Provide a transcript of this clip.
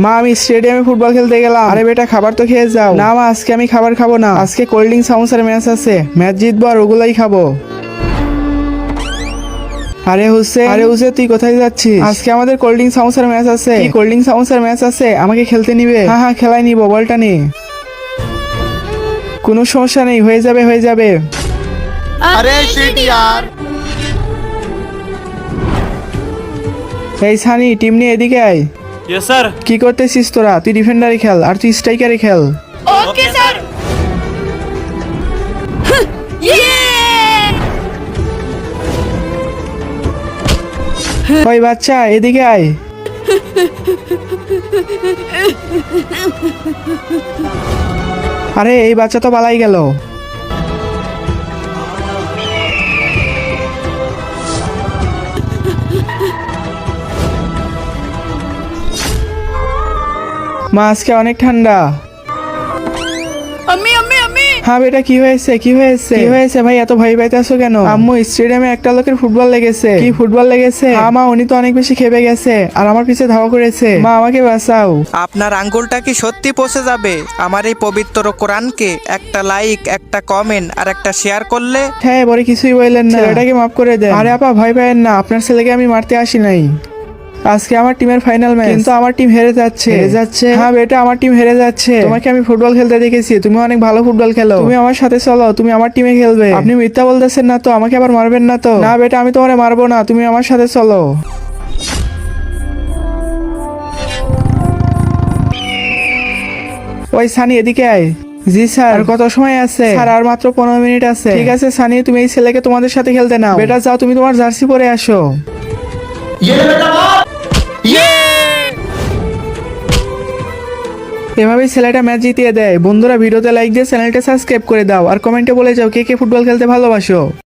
মা আমি স্টেডিয়ামে ফুটবল খেলতে গেলাম। আরে বেটা খাবার তো খেয়ে যাও। না মা আজকে আমি খাবার খাবো না, আজকে কোল্ড ড্রিঙ্ক সামোসার ম্যাচ আছে, ম্যাচ জিতবো আর ওগুলাই খাবো। আরে হুসেন তুই কোথায় যাচ্ছিস? আজকে আমাদের কোল্ড ড্রিঙ্ক সামোসার ম্যাচ আছে। কি কোল্ড ড্রিঙ্ক সামোসার ম্যাচ আছে? আমাকে খেলতে নিবে? হ্যাঁ হ্যাঁ খেলাই নিবো, বলটা নে। কোনো সমস্যা নেই, হয়ে যাবে হয়ে যাবে। अरे शिट यार। এই সানি টিম নিয়ে এদিকে আয়। Yes sir. কি করতেছিস তোরা? তুই ডিফেন্ডারে খেল আর তুই স্ট্রাইকারে খেল। Okay sir. ওই বাচ্চা এদিকে আয়। আরে এই বাচ্চা তো পালাই গেল। মা আজকে অনেক ঠান্ডা। अम्मी अम्मी अम्मी। হ্যাঁ বেটা কি হয়েছে কি হয়েছে কি হয়েছে ভাই, এত ভয় পাইতেছো কেন? আম্মু স্টেডিয়ামে একটা লোকের ফুটবল লেগেছে। কি ফুটবল লেগেছে? হ্যাঁ মা উনি তো অনেক বেশি খেপে গেছে আর আমার পিছে ধাওয়া করেছে। মা আমাকে বাঁচাও। আপনার আঙ্গুলটা কি সত্যি পচে যাবে আমার এই পবিত্র কোরআনকে একটা লাইক, একটা কমেন্ট আর একটা শেয়ার করলে? হ্যাঁ বলে কিছুই বললেন না, ছেলেটাকে মাফ করে দেন। আরে আপা ভয় পাবেন না, আপনার ছেলেকে আমি মারতে আসি নাই। আজকে আমার টিমের ফাইনাল ম্যাচ, কিন্তু আমার টিম হেরে যাচ্ছে। হ্যাঁ বেটা আমার টিম হেরে যাচ্ছে। তোমাকে আমি ফুটবল খেলতে দেখেছি, তুমি অনেক ভালো ফুটবল খেলো। তুমি আমার সাথে চলো, তুমি আমার টিমে খেলবে। আপনি মিথ্যা বলতেছেন না তো? আমাকে আবার মারবেন না তো? না বেটা আমি তোমারে মারবো না, তুমি আমার সাথে চলো। ওই সানি এদিকে আয়। জি স্যার। আর কত সময় আছে? স্যার আর মাত্র 15 মিনিট আছে। ঠিক আছে সানি, তুমি এই ছেলেকে তোমাদের সাথে খেলতে নাও। বেটা যাও, তুমি তোমার জার্সি পরে আসো। এভাবেই ছেলেটা ম্যাচ জিতিয়ে দেয়। বন্ধুরা ভিডিওতে লাইক দিয়ে চ্যানেলটা সাবস্ক্রাইব করে দাও আর কমেন্টে বলে যাও কে কে ফুটবল খেলতে ভালোবাসো।